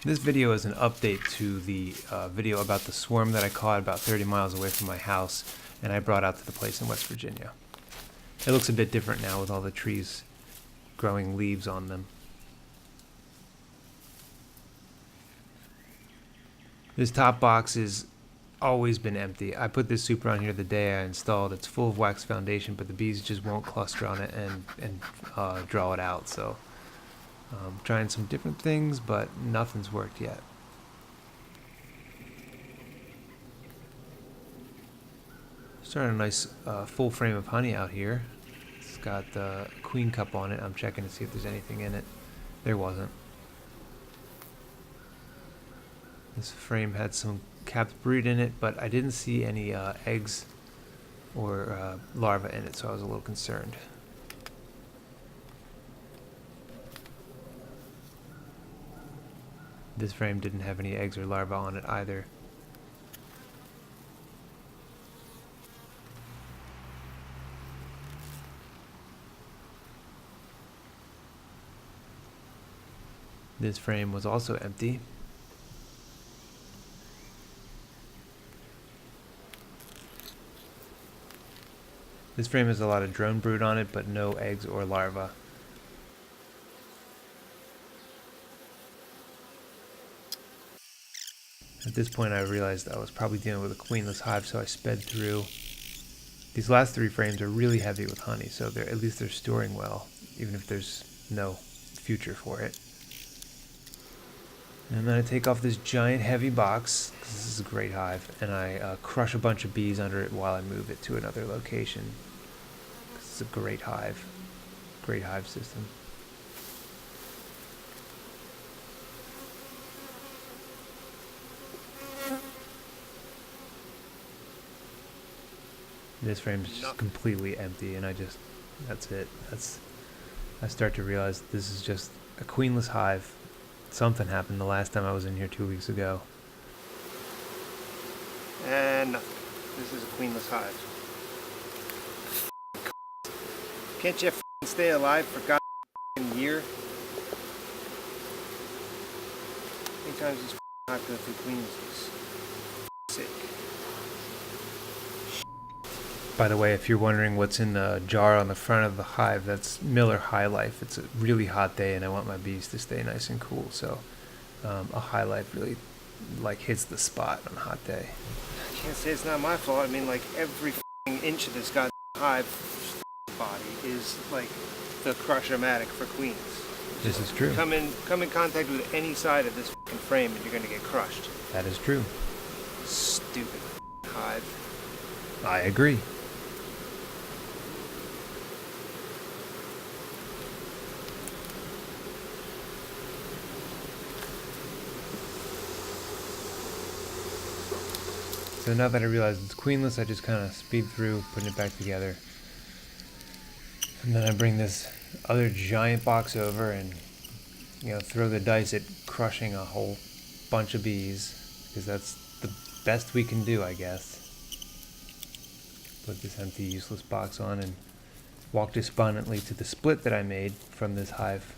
This video is an update to the video about the swarm that I caught about 30 miles away from my house and I brought out to the place in West Virginia. It looks a bit different now with all the trees growing leaves on them. This top box has always been empty. I put this super on here the day I installed. It's full of wax foundation, but the bees just won't cluster on it and draw it out. So trying some different things, but nothing's worked yet. Starting a nice full frame of honey out here. It's got the queen cup on it. I'm checking to see if there's anything in it. There wasn't. This frame had some capped brood in it, but I didn't see any eggs or larvae in it, so I was a little concerned. This frame didn't have any eggs or larvae on it either. This frame was also empty. This frame has a lot of drone brood on it, but no eggs or larvae. At this point I realized I was probably dealing with a queenless hive, so I sped through. These last three frames are really heavy with honey, so at least they're storing well, even if there's no future for it. And then I take off this giant heavy box, because this is a great hive, and I crush a bunch of bees under it while I move it to another location. This is a great hive system. This frame is just completely empty, and that's it. I start to realize this is just a queenless hive. Something happened the last time I was in here 2 weeks ago. And nothing. This is a queenless hive. Can't you stay alive for a year? How many times does hive go through queenlessness? Sick. By the way, if you're wondering what's in the jar on the front of the hive, that's Miller High Life. It's a really hot day and I want my bees to stay nice and cool, so a High Life really hits the spot on a hot day. I can't say it's not my fault. I mean, like, every inch of this goddamn hive body is like the crush-o-matic for queens. This is true. Come in contact with any side of this frame and you're gonna get crushed. That is true. Stupid hive. I agree. So now that I realize it's queenless, I just kind of speed through putting it back together. And then I bring this other giant box over and, throw the dice at crushing a whole bunch of bees, because that's the best we can do, I guess. Put this empty, useless box on and walk despondently to the split that I made from this hive.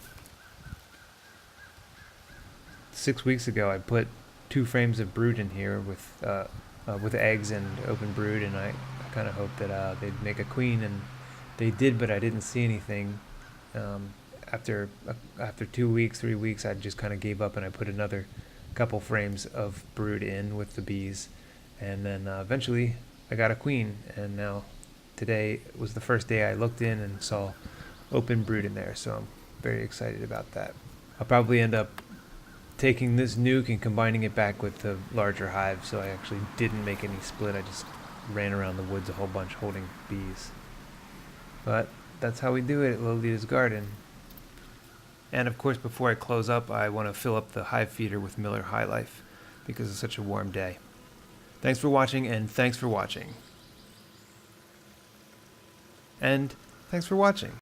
6 weeks ago, I put 2 frames of brood in here with eggs and open brood, and I kind of hoped that they'd make a queen, and they did, but I didn't see anything. After 2 weeks, 3 weeks, I just kind of gave up and I put another couple frames of brood in with the bees, and then eventually I got a queen, and now today was the first day I looked in and saw open brood in there, so I'm very excited about that. I'll probably end up taking this nuke and combining it back with the larger hive, so I actually didn't make any split. I just ran around the woods a whole bunch holding bees. But that's how we do it at Lolita's Garden. And of course, before I close up, I want to fill up the hive feeder with Miller High Life because it's such a warm day. Thanks for watching, and thanks for watching. And thanks for watching.